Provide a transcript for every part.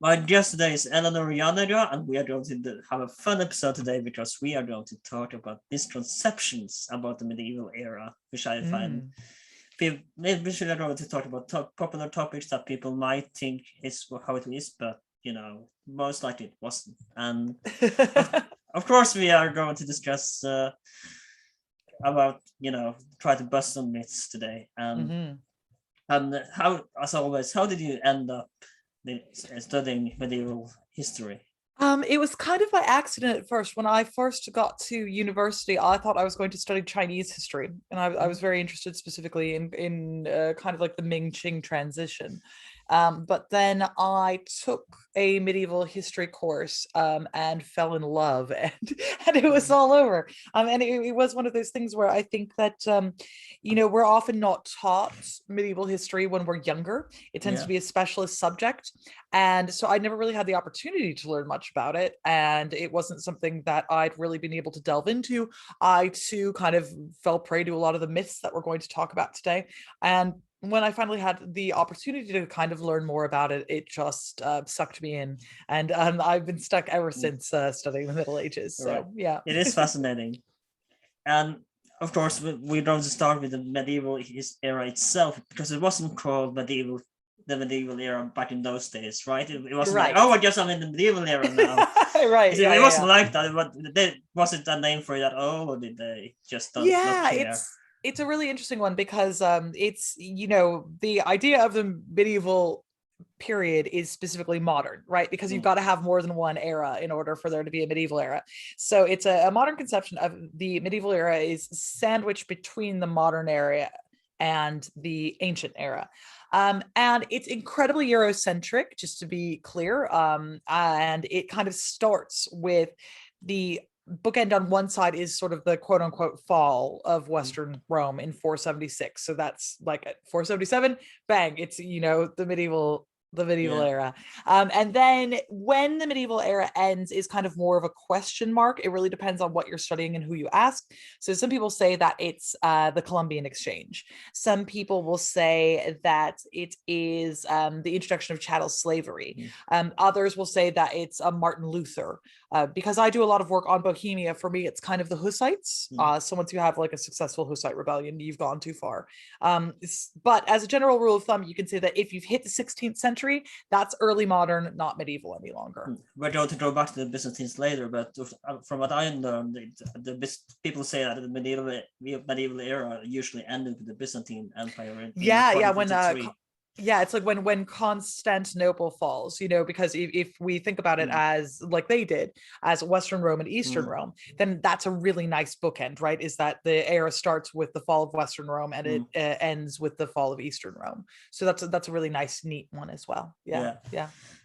My guest today is Elanor Janega, and we are going to have a fun episode today because we are going to talk about misconceptions about the medieval era, which I find maybe we should going to talk about popular topics that people might think is how it is, but most likely it wasn't. And of, of course, we are going to discuss about try to bust some myths today. And how, as always, how did you end up studying medieval history? It was kind of by accident at first. When I first got to university, I thought I was going to study Chinese history, and I was very interested specifically in kind of like the Ming Qing transition. But then I took a medieval history course and fell in love, and it was all over. And it was one of those things where I think that we're often not taught medieval history when we're younger. It tends to be a specialist subject, and so I never really had the opportunity to learn much about it, and it wasn't something that I'd really been able to delve into. I too kind of fell prey to a lot of the myths that we're going to talk about today, and when I finally had the opportunity to kind of learn more about it, it just sucked me in, and I've been stuck ever since studying the Middle Ages. So Right. yeah, It is fascinating, and of course we don't start with the medieval era itself because it wasn't called the medieval era back in those days, right? It wasn't right. like, oh, I guess I'm in the medieval era now. Right. It wasn't like that. But was it a name for that? Oh, or did they just not care? It's a really interesting one because it's the idea of the medieval period is specifically modern, right? Because you've got to have more than one era in order for there to be a medieval era. So it's a modern conception of the medieval era is sandwiched between the modern era and the ancient era. And it's incredibly Eurocentric, just to be clear. And it kind of starts with the bookend on one side is sort of the quote unquote fall of Western Rome in 476. So that's like at 477, bang, it's the medieval era. And then when the medieval era ends is kind of more of a question mark. It really depends on what you're studying and who you ask. So some people say that it's the Columbian Exchange. Some people will say that it is the introduction of chattel slavery. Others will say that it's Martin Luther. Because I do a lot of work on Bohemia, for me, it's kind of the Hussites. So once you have like a successful Hussite rebellion, you've gone too far. But as a general rule of thumb, you can say that if you've hit the 16th century, that's early modern, not medieval any longer. We're going to go back to the Byzantines later, but from what I learned, people say that the medieval era usually ended with the Byzantine Empire in 1453. It's like when Constantinople falls, because if we think about it as like they did as Western Rome and Eastern Rome, then that's a really nice bookend, right? Is that the era starts with the fall of Western Rome and it ends with the fall of Eastern Rome. So that's a really nice, neat one as well. Yeah.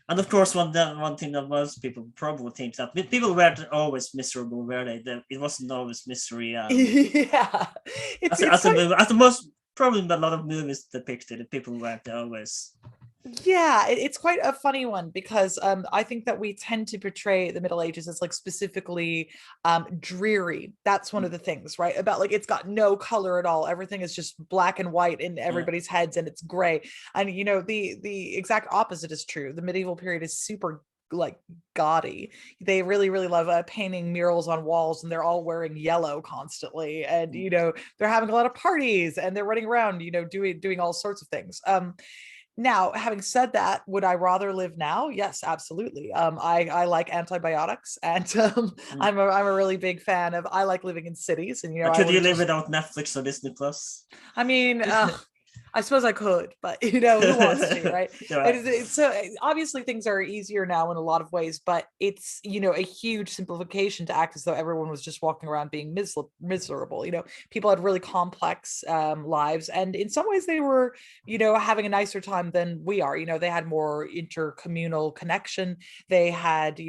And of course, one thing that most people probably think that people weren't always miserable, were they? It wasn't always misery. Yeah, as the most probably a lot of movies depicted it, people weren't always. Yeah, it's quite a funny one because I think that we tend to portray the Middle Ages as like specifically dreary. That's one of the things, right? About like it's got no color at all. Everything is just black and white in everybody's heads, and it's gray. And the exact opposite is true. The medieval period is super like gaudy. They really love painting murals on walls, and they're all wearing yellow constantly, and they're having a lot of parties, and they're running around doing all sorts of things. Now, having said that, would I rather live now? Yes, absolutely. I like antibiotics, and I'm a really big fan of. I like living in cities, and could you live without Netflix or Disney Plus? I mean, I suppose I could, but who wants to, right? So obviously things are easier now in a lot of ways, but it's a huge simplification to act as though everyone was just walking around being miserable. People had really complex lives, and in some ways they were having a nicer time than we are. They had more intercommunal connection. They had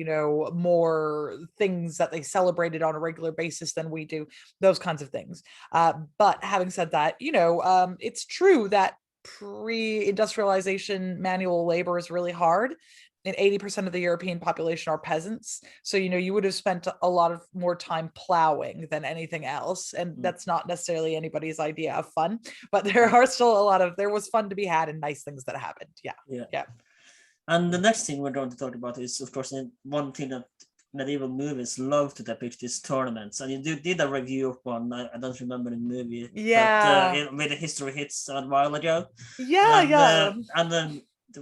more things that they celebrated on a regular basis than we do. Those kinds of things. But having said that, it's true that pre-industrialization manual labor is really hard, and 80% of the European population are peasants. So you would have spent a lot of more time plowing than anything else, and that's not necessarily anybody's idea of fun, but there was fun to be had and nice things that happened. Yeah. And the next thing we're going to talk about is, of course, one thing that medieval movies love to depict is tournaments. And you did a review of one. I don't remember the movie, but Yeah. with the history hits a while ago. Yeah, And yeah.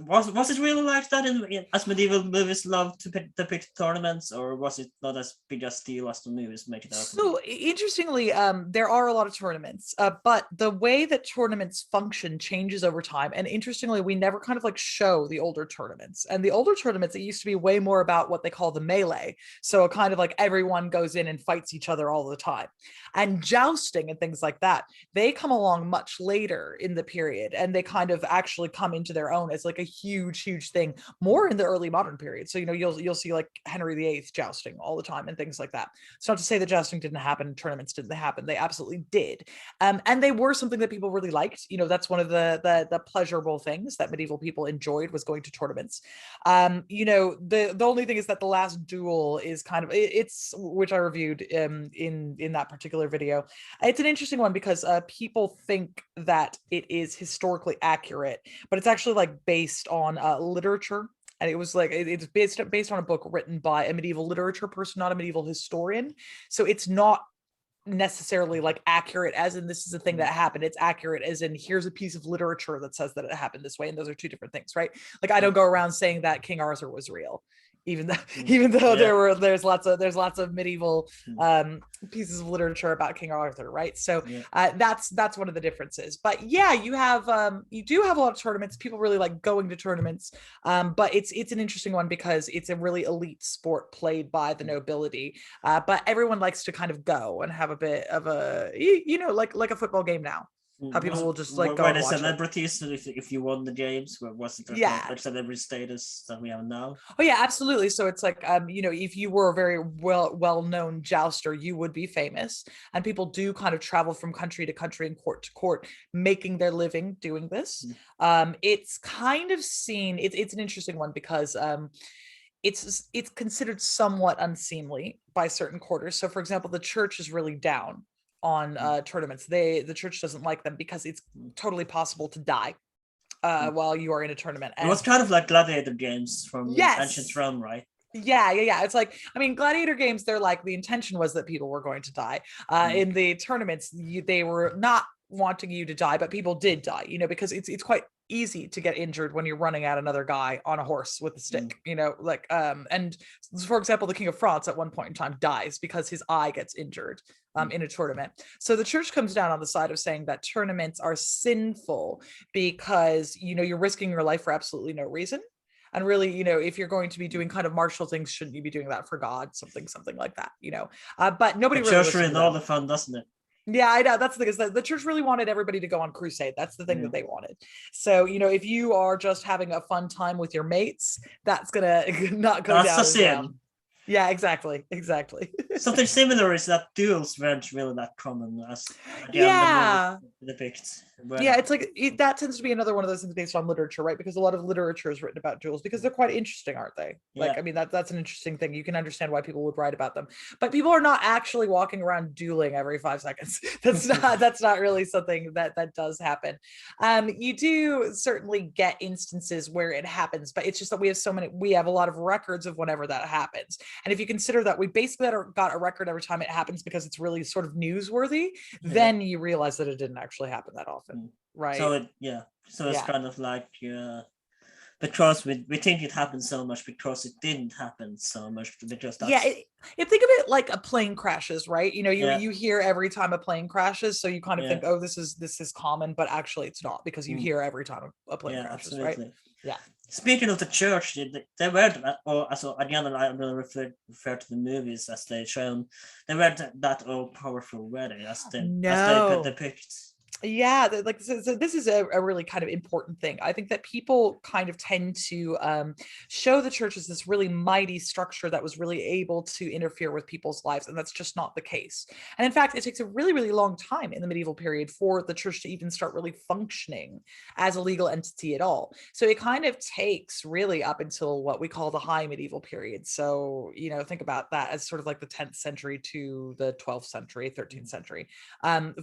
was it really like that as medieval movies love to depict tournaments, or was it not as big a deal as the movies make it out to be? So interestingly, there are a lot of tournaments, but the way that tournaments function changes over time. And interestingly, we never kind of like show the older tournaments. And the older tournaments, it used to be way more about what they call the melee. So a kind of like everyone goes in and fights each other all the time. And jousting and things like that, they come along much later in the period, and they kind of actually come into their own as like a huge thing, more in the early modern period. So you'll see like Henry VIII jousting all the time and things like that. It's not to say that jousting didn't happen, tournaments didn't happen. They absolutely did. And they were something that people really liked. That's one of the pleasurable things that medieval people enjoyed, was going to tournaments. The only thing is that the last duel is kind of, it's, which I reviewed in that particular video. It's an interesting one because people think that it is historically accurate, but it's actually like based on literature. And it was like, it's based on a book written by a medieval literature person, not a medieval historian. So it's not necessarily like accurate as in this is a thing that happened. It's accurate as in here's a piece of literature that says that it happened this way. And those are two different things, right? Like I don't go around saying that King Arthur was real, even though there's lots of medieval pieces of literature about King Arthur, right? So that's one of the differences. But yeah, you do have a lot of tournaments. People really like going to tournaments, but it's an interesting one because it's a really elite sport played by the nobility. But everyone likes to kind of go and have a bit of a like a football game now. How people will just like go and watch celebrities it. If you won the games, was it like celebrity status that we have now? Oh yeah, absolutely. So it's like if you were a very well-known jouster, you would be famous, and people do kind of travel from country to country and court to court, making their living doing this. It's kind of seen. It's an interesting one because it's considered somewhat unseemly by certain quarters. So for example, the church is really down on tournaments. The church doesn't like them because it's totally possible to die while you are in a tournament. And it was kind of like gladiator games from ancient Rome, right? Yeah. It's like, I mean, gladiator games, they're like, the intention was that people were going to die. In the tournaments, they were not wanting you to die, but people did die, because it's quite easy to get injured when you're running at another guy on a horse with a stick, and for example, the King of France at one point in time dies because his eye gets injured in a tournament. So the church comes down on the side of saying that tournaments are sinful because, you're risking your life for absolutely no reason. And really, if you're going to be doing kind of martial things, shouldn't you be doing that for God? Something like that, but nobody really church ruined all the fun, doesn't it? Yeah, I know. That's the thing, is that the church really wanted everybody to go on crusade. That's the thing that they wanted. So, if you are just having a fun time with your mates, that's gonna not go down as well. Yeah, exactly. Something similar is that duels weren't really that common as the depicts. Yeah, it's like that tends to be another one of those things based on literature, right? Because a lot of literature is written about duels because they're quite interesting, aren't they? Like, I mean, that's an interesting thing. You can understand why people would write about them, but people are not actually walking around dueling every 5 seconds. That's not really something that does happen. You do certainly get instances where it happens, but it's just that we have a lot of records of whenever that happens. And if you consider that we basically got a record every time it happens because it's really sort of newsworthy, then you realize that it didn't actually happen that often, right? So it's kind of like because we think it happened so much because it didn't happen so much. Because think of it like a plane crashes, right? You hear every time a plane crashes, so you kind of think, oh, this is common, but actually it's not, because you hear every time a plane crashes, absolutely. Right? Yeah. Speaking of the church, they weren't, also again, I'm going to refer to the movies as they shown, they weren't that all powerful, were they? As they depict. Yeah, so this is a really kind of important thing. I think that people kind of tend to show the church as this really mighty structure that was really able to interfere with people's lives, and that's just not the case. And in fact, it takes a really, really long time in the medieval period for the church to even start really functioning as a legal entity at all. So it kind of takes really up until what we call the high medieval period. So, think about that as sort of like the 10th century to the 12th century, 13th century,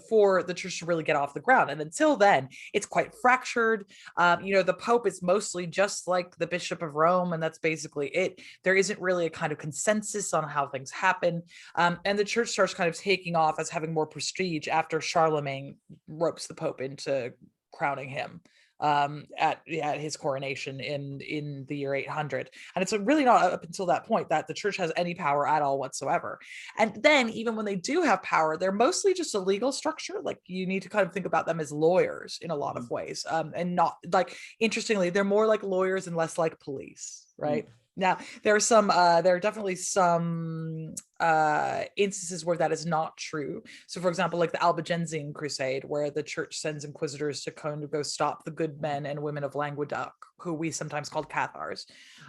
for the church to really get off the ground. And until then, it's quite fractured. The Pope is mostly just like the Bishop of Rome, and that's basically it. There isn't really a kind of consensus on how things happen. And the church starts kind of taking off as having more prestige after Charlemagne ropes the Pope into crowning him at his coronation in the year 800. And it's really not up until that point that the church has any power at all whatsoever. And then even when they do have power, they're mostly just a legal structure. Like, you need to kind of think about them as lawyers in a lot of ways, and not like, interestingly, they're more like lawyers and less like police, right? Now, there are definitely some instances where that is not true. So, for example, like the Albigensian Crusade, where the church sends inquisitors to kind of go stop the good men and women of Languedoc, who we sometimes called Cathars.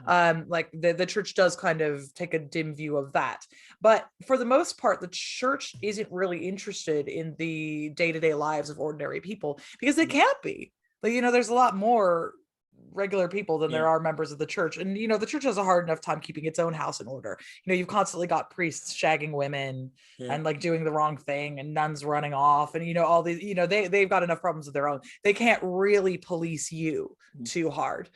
Like the church does kind of take a dim view of that. But for the most part, the church isn't really interested in the day-to-day lives of ordinary people, because they can't be. Like, there's a lot more regular people than there are members of the church. And the church has a hard enough time keeping its own house in order. You've constantly got priests shagging women and like doing the wrong thing, and nuns running off, and all these, they've got enough problems of their own. They can't really police you too hard.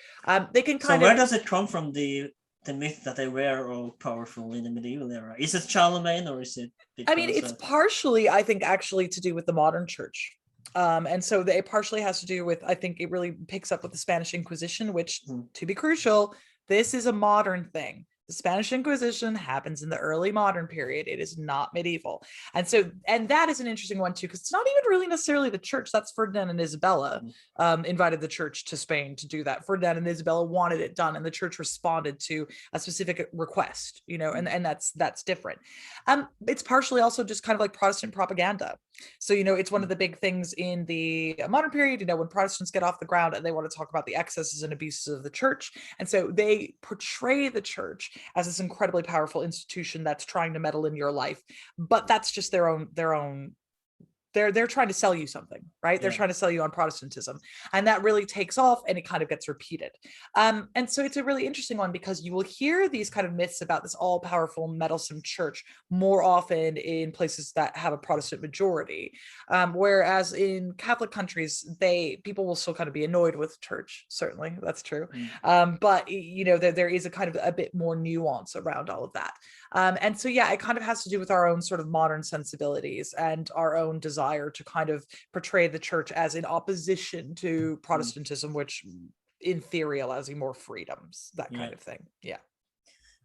They can kind of. So where does it come from, the myth that they were all powerful in the medieval era? Is it Charlemagne, or is it? It's partially, I think, actually to do with the modern church. And so it partially has to do with, I think it really picks up with the Spanish Inquisition, which, to be crucial, this is a modern thing. The Spanish Inquisition happens in the early modern period. It is not medieval. And that is an interesting one too, because it's not even really necessarily the church. That's Ferdinand and Isabella invited the church to Spain to do that. Ferdinand and Isabella wanted it done, and the church responded to a specific request, and that's different. It's partially also just kind of like Protestant propaganda. So, it's one of the big things in the modern period, when Protestants get off the ground and they want to talk about the excesses and abuses of the church. And so they portray the church as this incredibly powerful institution that's trying to meddle in your life. But that's just their own they're trying to sell you something, right? They're trying to sell you on Protestantism, and that really takes off, and it kind of gets repeated. And so it's a really interesting one, because you will hear these kind of myths about this all-powerful, meddlesome church more often in places that have a Protestant majority, whereas in Catholic countries, people will still kind of be annoyed with church. Certainly, that's true. But there is a kind of a bit more nuance around all of that. And so, it kind of has to do with our own sort of modern sensibilities and our own desire to kind of portray the church as in opposition to Protestantism, which in theory allows you more freedoms, that kind of thing.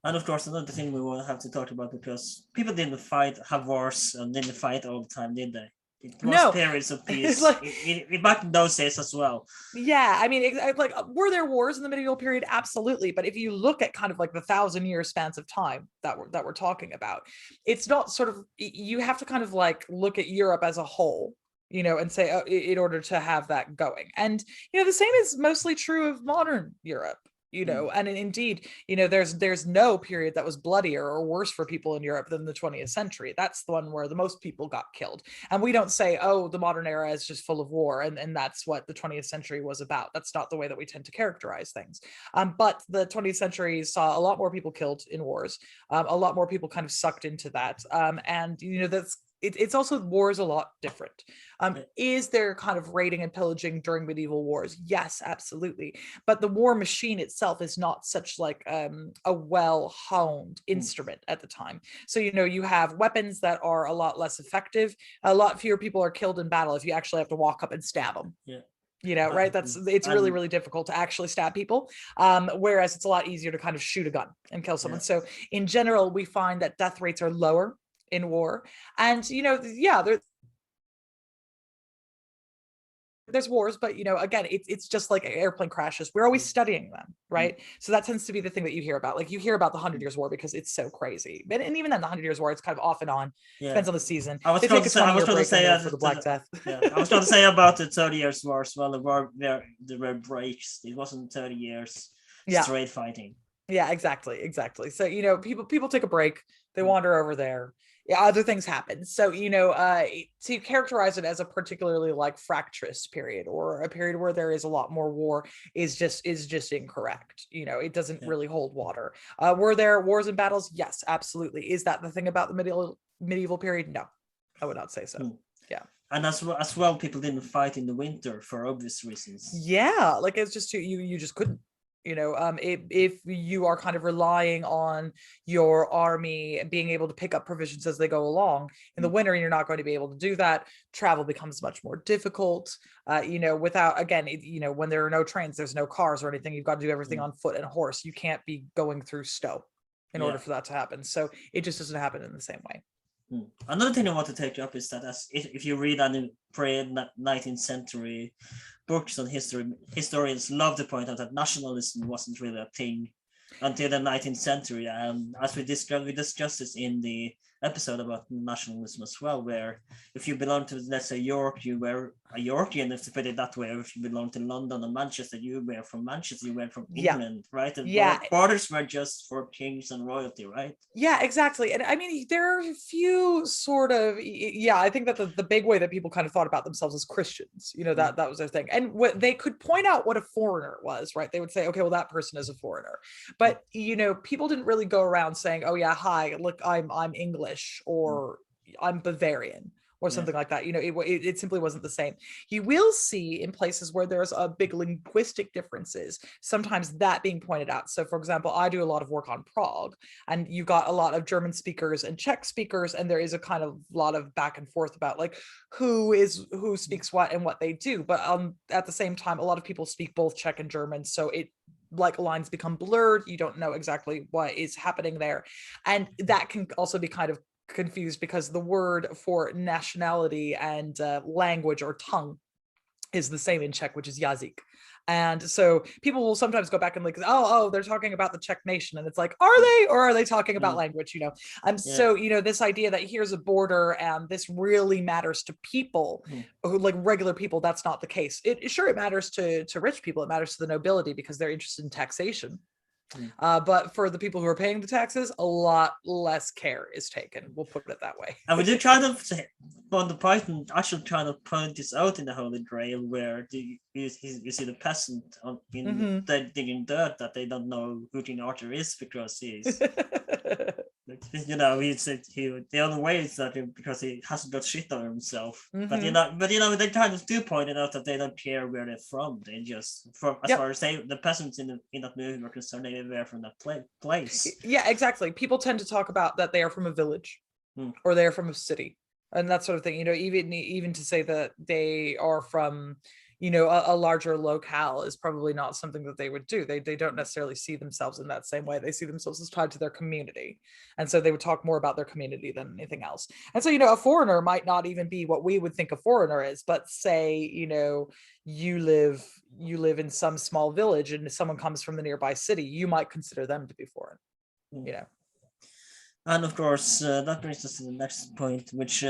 And of course, another thing we will have to talk about, because people didn't have wars and didn't fight all the time, did they? It was periods of peace back in those days as well. Yeah, I mean, were there wars in the medieval period? Absolutely. But if you look at kind of like the 1,000-year spans of time that we're talking about, it's not sort of, you have to kind of like look at Europe as a whole, and say, in order to have that going. And, the same is mostly true of modern Europe. And indeed, there's no period that was bloodier or worse for people in Europe than the 20th century. That's the one where the most people got killed. And we don't say, oh, the modern era is just full of war, and that's what the 20th century was about. That's not the way that we tend to characterize things. But the 20th century saw a lot more people killed in wars, a lot more people kind of sucked into that. And it's also, war is a lot different. Is there kind of raiding and pillaging during medieval wars? Yes, absolutely. But the war machine itself is not such like a well-honed instrument at the time. So, you have weapons that are a lot less effective. A lot fewer people are killed in battle if you actually have to walk up and stab them. Right? It's really, really difficult to actually stab people. Whereas it's a lot easier to kind of shoot a gun and kill someone. So in general, we find that death rates are lower in war. And, there's wars, but again, it's just like airplane crashes. We're always studying them, right? So that tends to be the thing that you hear about. Like, you hear about the 100 Years' War because it's so crazy. And even then, the 100 Years' War, it's kind of off and on. Depends on the season. I was going to say for the Black Death. I was going to say about the 30 Years' War as well. There were breaks. It wasn't 30 years straight fighting. Yeah, exactly. So people take a break. They wander over there. Other things happen. So, to characterize it as a particularly like fractious period, or a period where there is a lot more war, is just incorrect. It doesn't really hold water. Were there wars and battles? Yes, absolutely. Is that the thing about the medieval period? No, I would not say so. Yeah. And as well, people didn't fight in the winter for obvious reasons. Yeah, like it's just you just couldn't. If you are kind of relying on your army being able to pick up provisions as they go along in the winter, you're not going to be able to do that. Travel becomes much more difficult. Without, again, when there are no trains, there's no cars or anything. You've got to do everything on foot and horse. You can't be going through snow in order for that to happen. So it just doesn't happen in the same way. Another thing I want to take up is that if you read any pre-19th century books on history, historians love to point out that nationalism wasn't really a thing until the 19th century. And as we discussed this in the episode about nationalism as well, where if you belong to, let's say, York, you were a Yorkian, if to put it that way, or if you belong to London or Manchester, you were from Manchester, you were from England, right? And borders were just for kings and royalty, right? Yeah, exactly. And I mean, there are a few sort of, I think that the big way that people kind of thought about themselves as Christians, that was their thing. And what they could point out what a foreigner was, right? They would say, okay, well, that person is a foreigner. But, people didn't really go around saying, oh yeah, hi, look, I'm English, or I'm Bavarian, or something like that. It simply wasn't the same. You will see in places where there's a big linguistic differences, sometimes that being pointed out. So for example, I do a lot of work on Prague, and you got a lot of German speakers and Czech speakers, and there is a kind of lot of back and forth about like who speaks what and what they do. But at the same time, a lot of people speak both Czech and German, so it like lines become blurred. You don't know exactly what is happening there. And that can also be kind of confused because the word for nationality and language or tongue is the same in Czech, which is jazyk. And so people will sometimes go back and like, oh, they're talking about the Czech nation. And it's like, are they, or are they talking about language, So, this idea that here's a border and this really matters to people who like regular people, that's not the case. It matters to rich people. It matters to the nobility because they're interested in taxation. But for the people who are paying the taxes, a lot less care is taken. We'll put it that way. And we do try to on the Python actually trying to point this out in the Holy Grail, where you see the peasant digging dirt that they don't know who King Arthur is because he's the only way is that because he hasn't got shit on himself. But they kind of do point it out that they don't care where they're from. They just far as the peasants in that movie were concerned, they were from that place. Yeah, exactly. People tend to talk about that they are from a village or they're from a city and that sort of thing. Even to say that they are from a larger locale is probably not something that they would do. They don't necessarily see themselves in that same way. They see themselves as tied to their community. And so they would talk more about their community than anything else. And so, a foreigner might not even be what we would think a foreigner is, but say, you live in some small village and someone comes from the nearby city, you might consider them to be foreign, And of course, that brings us to the next point, which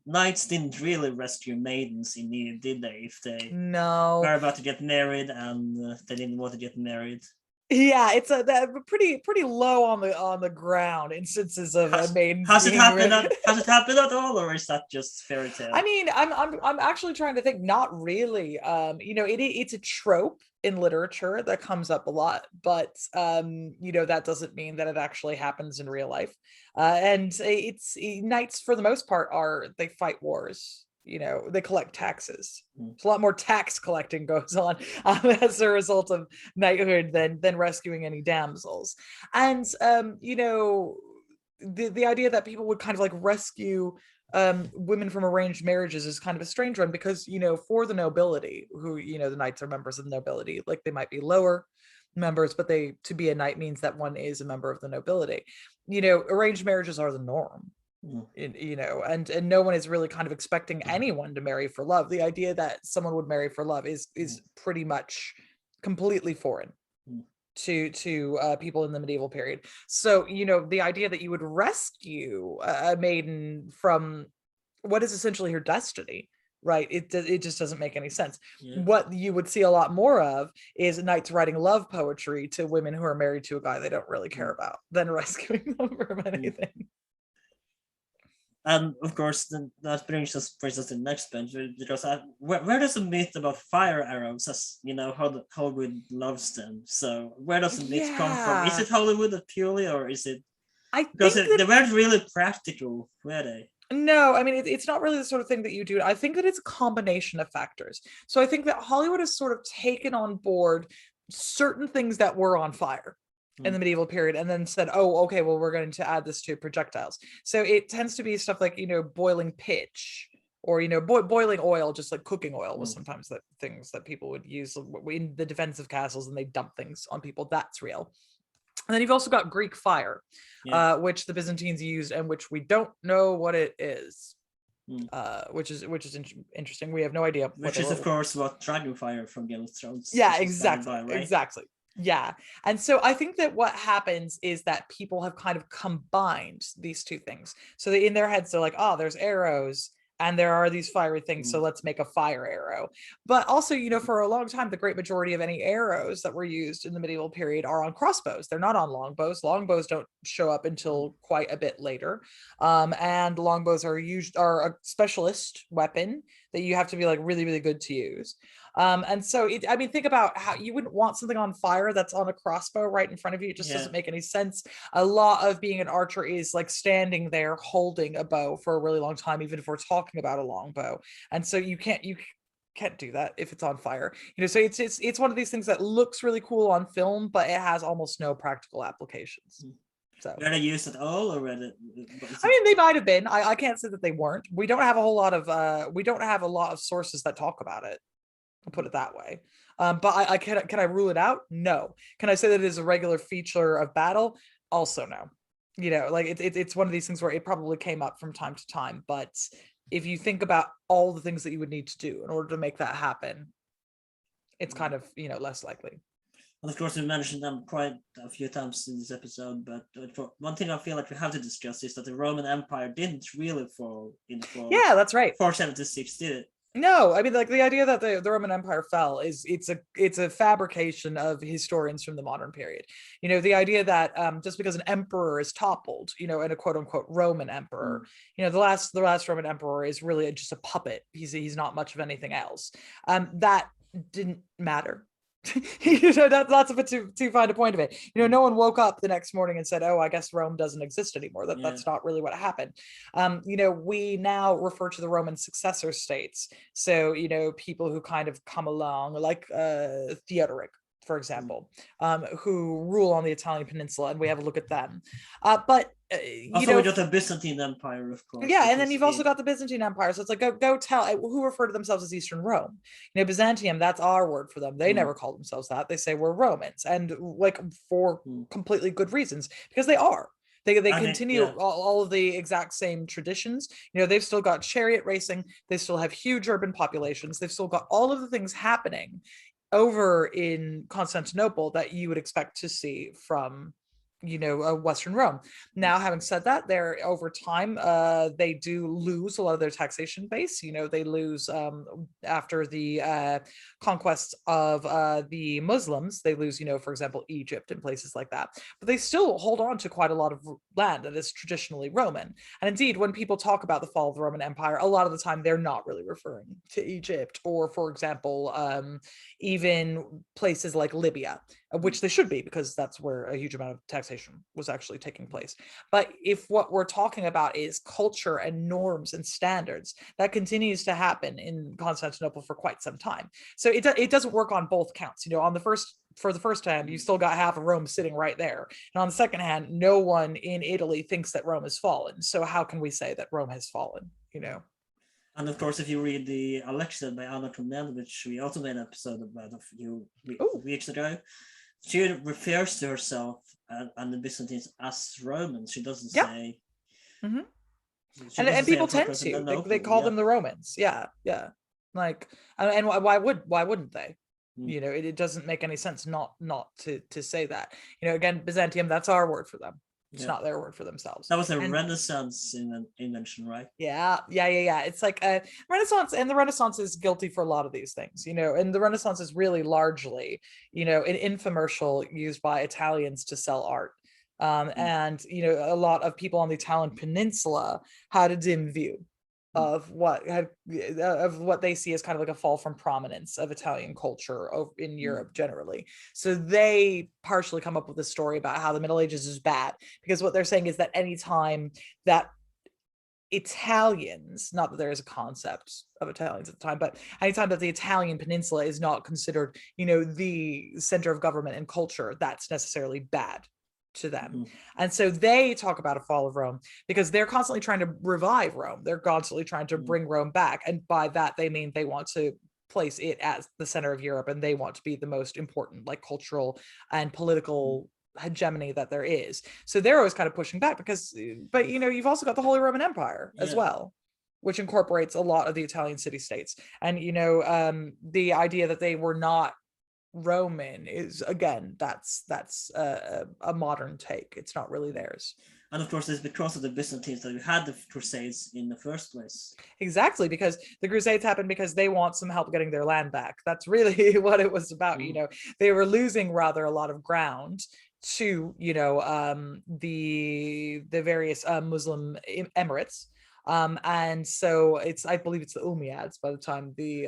knights didn't really rescue maidens in need, did they? If they were about to get married and they didn't want to get married. Yeah, it's pretty low on the ground instances of a maiden. Has it happened at all, or is that just fairy tale? I mean, I'm actually trying to think. Not really. It's a trope in literature that comes up a lot, but that doesn't mean that it actually happens in real life. And knights for the most part they fight wars. They collect taxes. There's a lot more tax collecting goes on as a result of knighthood than rescuing any damsels. And the idea that people would kind of like rescue women from arranged marriages is kind of a strange one because for the nobility, who the knights are members of the nobility, like they might be lower members, but to be a knight means that one is a member of the nobility. Arranged marriages are the norm. And no one is really kind of expecting anyone to marry for love. The idea that someone would marry for love is pretty much completely foreign to people in the medieval period. So the idea that you would rescue a maiden from what is essentially her destiny, right? It just doesn't make any sense. What you would see a lot more of is knights writing love poetry to women who are married to a guy they don't really care about than rescuing them from anything. And of course, that brings us to the next bench, because where does the myth about fire arrows, as how Hollywood loves them? So where does the myth come from? Is it Hollywood purely, or is it? Because they weren't really practical, were they? No, I mean, it's not really the sort of thing that you do. I think that it's a combination of factors. So I think that Hollywood has sort of taken on board certain things that were on fire in the medieval period and then said, oh, okay, well, we're going to add this to projectiles. So it tends to be stuff like, boiling pitch or, boiling oil, just like cooking oil was sometimes the things that people would use in the defense of castles, and they dump things on people. That's real. And then you've also got Greek fire, which the Byzantines used and which we don't know what it is, which is interesting. We have no idea. Which is, of course, what Dragonfire from Game of Thrones. Yeah, exactly. By, right? Exactly. Yeah. And so I think that what happens is that people have kind of combined these two things. So in their heads, they're like, oh, there's arrows and there are these fiery things, so let's make a fire arrow. But also, for a long time, the great majority of any arrows that were used in the medieval period are on crossbows. They're not on longbows. Longbows don't show up until quite a bit later. And longbows are a specialist weapon that you have to be like really, really good to use. And so, think about how you wouldn't want something on fire that's on a crossbow right in front of you. It just doesn't make any sense. A lot of being an archer is like standing there holding a bow for a really long time, even if we're talking about a longbow. And so you can't do that if it's on fire. So it's one of these things that looks really cool on film, but it has almost no practical applications. So were they used at all, or were they? They might have been. I can't say that they weren't. We don't have a lot of sources that talk about it. I'll put it that way. But I can I rule it out? No. Can I say that it is a regular feature of battle? Also no. It's one of these things where it probably came up from time to time. But if you think about all the things that you would need to do in order to make that happen, it's kind of less likely. And of course, we mentioned them quite a few times in this episode, but one thing I feel like we have to discuss is that the Roman Empire didn't really fall in the fall. Yeah, that's right. 476, did it? No, like the idea that the Roman Empire fell it's a fabrication of historians from the modern period. The idea that just because an emperor is toppled, and a quote unquote Roman emperor, the last Roman emperor is really just a puppet. He's not much of anything else. That didn't matter. That's a bit too fine a point of it. No one woke up the next morning and said, oh, I guess Rome doesn't exist anymore. That's not really what happened. We now refer to the Roman successor states. So, people who kind of come along, like Theodoric, for example, who rule on the Italian peninsula, and we have a look at them. But also, we got the Byzantine Empire, of course. Yeah, and then you've also got the Byzantine Empire. So it's like, go tell who refer to themselves as Eastern Rome. Byzantium, that's our word for them. They never call themselves that. They say we're Romans, and like for completely good reasons, because they are. They continue all of the exact same traditions. They've still got chariot racing. They still have huge urban populations. They've still got all of the things happening over in Constantinople that you would expect to see from Western Rome. Now, having said that, they're over time, they do lose a lot of their taxation base. They lose after the conquest of the Muslims. They lose, for example, Egypt and places like that. But they still hold on to quite a lot of land that is traditionally Roman. And indeed, when people talk about the fall of the Roman Empire, a lot of the time they're not really referring to Egypt or, for example, even places like Libya, which they should be, because that's where a huge amount of taxation was actually taking place. But if what we're talking about is culture and norms and standards, that continues to happen in Constantinople for quite some time. So it doesn't work on both counts. For the first hand, you still got half of Rome sitting right there. And on the second hand, no one in Italy thinks that Rome has fallen. So how can we say that Rome has fallen, And of course, if you read the Alexa by Anna Cornell, which we also made an episode about a few weeks ago, she refers to herself and the Byzantines as Romans. She doesn't say. Mm-hmm. And people tend to. They call them the Romans. Yeah. Like, and why wouldn't they? It doesn't make any sense not to say that. Again, Byzantium, that's our word for them. It's not their word for themselves. That was a Renaissance invention, right? Yeah. It's like a Renaissance, and the Renaissance is guilty for a lot of these things, and the Renaissance is really largely, an infomercial used by Italians to sell art. And, a lot of people on the Italian peninsula had a dim view of what they see as kind of like a fall from prominence of Italian culture in Europe generally. So they partially come up with a story about how the Middle Ages is bad, because what they're saying is that anytime that Italians, not that there is a concept of Italians at the time, but anytime that the Italian peninsula is not considered, the center of government and culture, that's necessarily bad to them. And so they talk about a fall of Rome because they're constantly trying to revive Rome. They're constantly trying to bring Rome back. And by that, they mean they want to place it as the center of Europe, and they want to be the most important, like, cultural and political hegemony that there is. So they're always kind of pushing back but you've also got the Holy Roman Empire as well, which incorporates a lot of the Italian city-states. And the idea that they were not Roman is, again, that's a modern take. It's not really theirs. And of course, it's because of the Byzantines that we had the Crusades in the first place. Exactly, because the Crusades happened because they want some help getting their land back. That's really what it was about. They were losing rather a lot of ground to the various Muslim emirates, and so I believe it's the Umayyads by the time the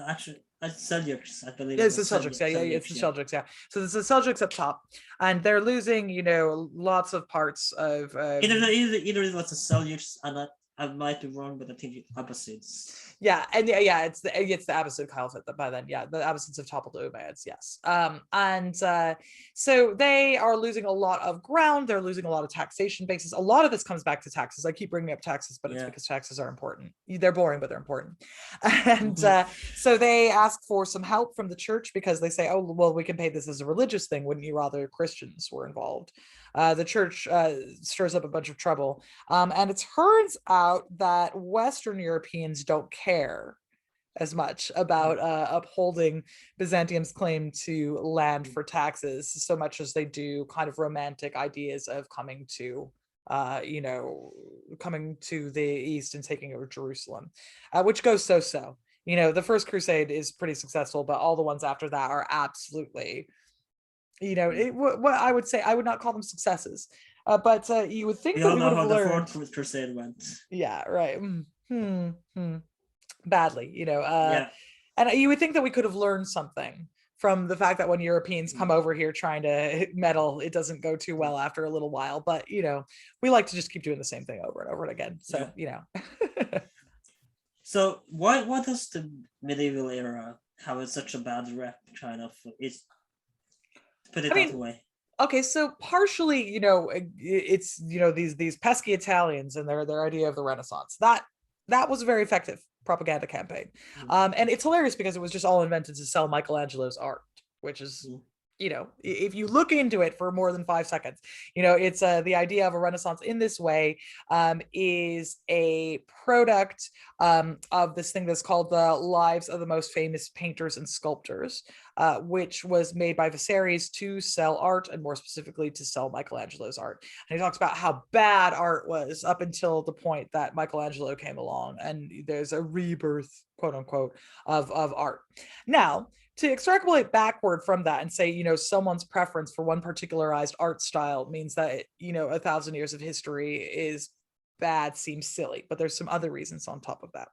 actually Seljuks, I believe. It's the Seljuks, it's the Seljuks, So there's the Seljuks up top, and they're losing lots of parts of either it was the Seljuks, and I might be wrong, but I think it's Abbasids. It's the Abbasid Caliphate by then. The Abbasids have toppled the Umayyads, yes. So they are losing a lot of ground. They're losing a lot of taxation bases. A lot of this comes back to taxes. I keep bringing up taxes, but it's because taxes are important. They're boring, but they're important. And so they ask for some help from the church because they say, oh, well, we can pay this as a religious thing. Wouldn't you rather Christians were involved? The church stirs up a bunch of trouble. And it turns out that Western Europeans don't care as much about upholding Byzantium's claim to land for taxes so much as they do kind of romantic ideas of coming to the east and taking over Jerusalem, which goes so. The First Crusade is pretty successful, but all the ones after that are absolutely, what I would say, I would not call them successes, but you would think that we would have learned. The Fourth Crusade went. Yeah, right. Badly, and you would think that we could have learned something from the fact that when Europeans come over here trying to meddle, it doesn't go too well after a little while. But we like to just keep doing the same thing over and over again. So So why does the medieval era have such a bad rep? Kind of, put it that way. Okay, so partially, it's these pesky Italians and their idea of the Renaissance. That was a very effective propaganda campaign, and it's hilarious because it was just all invented to sell Michelangelo's art, which is if you look into it for more than 5 seconds, it's the idea of a Renaissance in this way is a product of this thing that's called the Lives of the Most Famous Painters and Sculptors, which was made by Viseres to sell art, and more specifically to sell Michelangelo's art. And he talks about how bad art was up until the point that Michelangelo came along, and there's a rebirth, quote unquote, of art. Now, to extrapolate backward from that and say, someone's preference for one particularized art style means that, 1,000 years of history is bad seems silly, but there's some other reasons on top of that.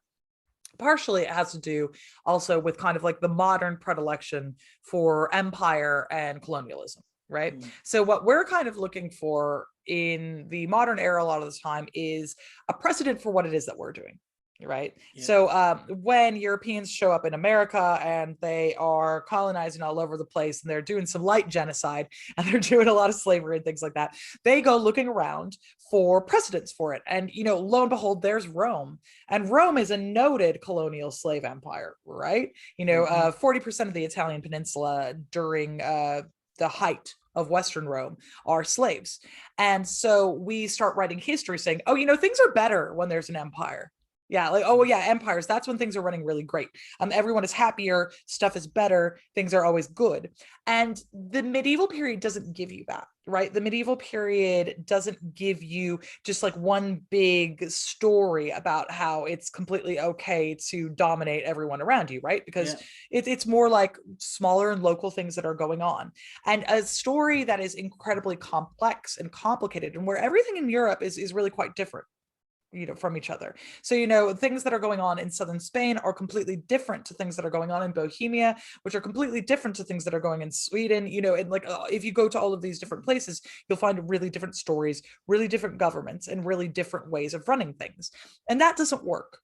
Partially, it has to do also with kind of like the modern predilection for empire and colonialism, right? So what we're kind of looking for in the modern era a lot of the time is a precedent for what it is that we're doing. Right. Yeah. So when Europeans show up in America and they are colonizing all over the place and they're doing some light genocide and they're doing a lot of slavery and things like that, they go looking around for precedents for it. And, lo and behold, there's Rome. And Rome is a noted colonial slave empire, right? 40% of the Italian peninsula during the height of Western Rome are slaves. And so we start writing history saying, oh, things are better when there's an empire. Yeah, empires, that's when things are running really great. Everyone is happier, stuff is better, things are always good. And the medieval period doesn't give you that, right? The medieval period doesn't give you just like one big story about how it's completely okay to dominate everyone around you, right? Because it's more like smaller and local things that are going on. And a story that is incredibly complex and complicated, and where everything in Europe is really quite different. from each other. So, things that are going on in southern Spain are completely different to things that are going on in Bohemia, which are completely different to things that are going in Sweden, and like if you go to all of these different places, you'll find really different stories, really different governments, and really different ways of running things. And that doesn't work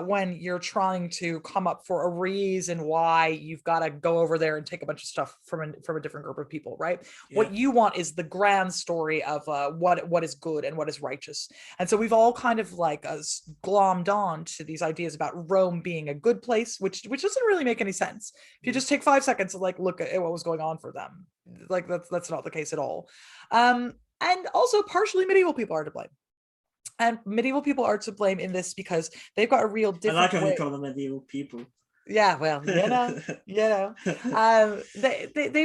when you're trying to come up for a reason why you've got to go over there and take a bunch of stuff from a different group of people, right? Yeah. What you want is the grand story of what is good and what is righteous. And so we've all kind of like glommed on to these ideas about Rome being a good place, which doesn't really make any sense. If you just take 5 seconds to like look at what was going on for them, like that's not the case at all. And also partially medieval people are to blame. And medieval people are to blame in this because they've got a real different. I like how you call them medieval people. Yeah, well, they've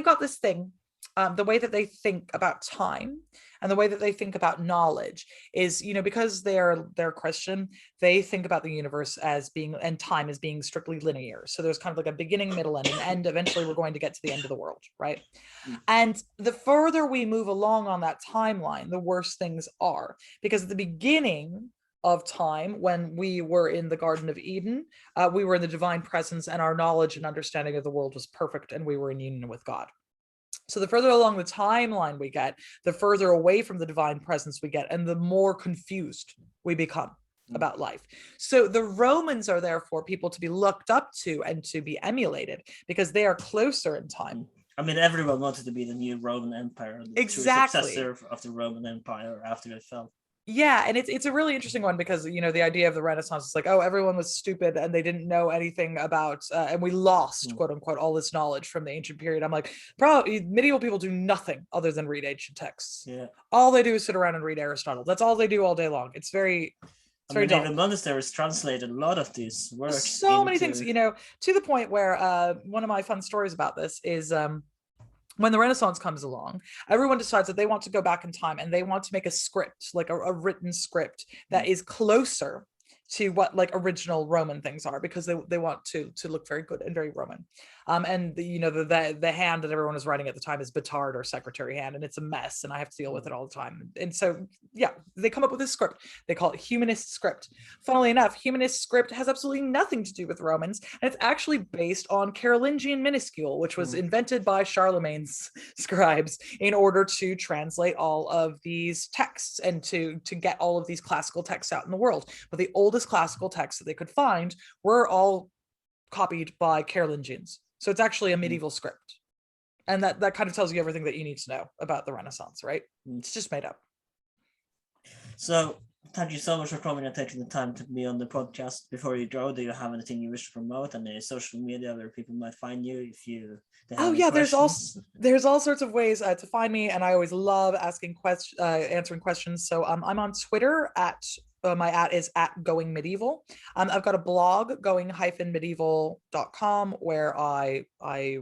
got this thing. The way that they think about time and the way that they think about knowledge is, because they're Christian, they think about the universe as being, and time as being strictly linear. So there's kind of like a beginning, middle, and an end. Eventually, we're going to get to the end of the world, right? And the further we move along on that timeline, the worse things are, because at the beginning of time, when we were in the Garden of Eden, we were in the divine presence, and our knowledge and understanding of the world was perfect, and we were in union with God. So the further along the timeline we get, the further away from the divine presence we get, and the more confused we become about life. So the Romans are therefore people to be looked up to and to be emulated because they are closer in time. I mean, everyone wanted to be the new Roman Empire, the exactly. true successor of the Roman Empire after it fell. Yeah, and it's a really interesting one because, the idea of the Renaissance is like, oh, everyone was stupid and they didn't know anything about, and we lost, quote unquote, all this knowledge from the ancient period. I'm like, probably medieval people do nothing other than read ancient texts. Yeah. All they do is sit around and read Aristotle. That's all they do all day long. It's very even monasteries translated a lot of these works. So many things, to the point where one of my fun stories about this is when the Renaissance comes along, everyone decides that they want to go back in time and they want to make a script, like a written script that is closer to what like original Roman things are, because they want to look very good and very Roman. And the hand that everyone is writing at the time is Batard or secretary hand, and it's a mess, and I have to deal with it all the time. And so they come up with this script. They call it humanist script. Funnily enough, humanist script has absolutely nothing to do with Romans, and it's actually based on Carolingian minuscule, which was invented by Charlemagne's scribes in order to translate all of these texts and to get all of these classical texts out in the world. But the oldest classical texts that they could find were all copied by Carolingians. So it's actually a medieval script. And that kind of tells you everything that you need to know about the Renaissance, right? It's just made up. So thank you so much for coming and taking the time to be on the podcast. Before you go, do you have anything you wish to promote and any social media where people might find you if you there's all sorts of ways to find me, and I always love asking answering questions. So I'm on Twitter at my is @goingmedieval. I've got a blog, going-medieval.com, where I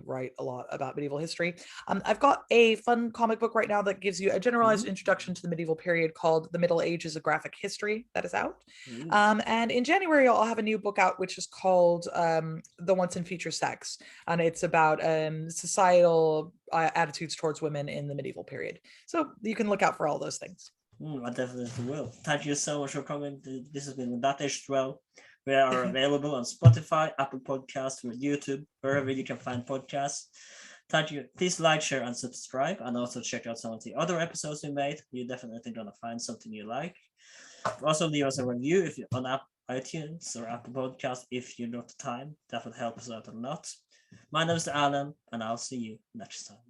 write a lot about medieval history. I've got a fun comic book right now that gives you a generalized introduction to the medieval period called The Middle Ages: A Graphic History, that is out. And in January, I'll have a new book out, which is called The Once and Future Sex. And it's about societal attitudes towards women in the medieval period. So you can look out for all those things. I definitely will. Thank you so much for coming. This has been That Age 12. We are available on Spotify, Apple Podcasts, or YouTube, wherever you can find podcasts. Thank you. Please like, share, and subscribe, and also check out some of the other episodes we made. You're definitely gonna find something you like. Also, leave us a review if you're on iTunes or Apple Podcasts if you've got the time. That would help us out a lot. My name is Alan, and I'll see you next time.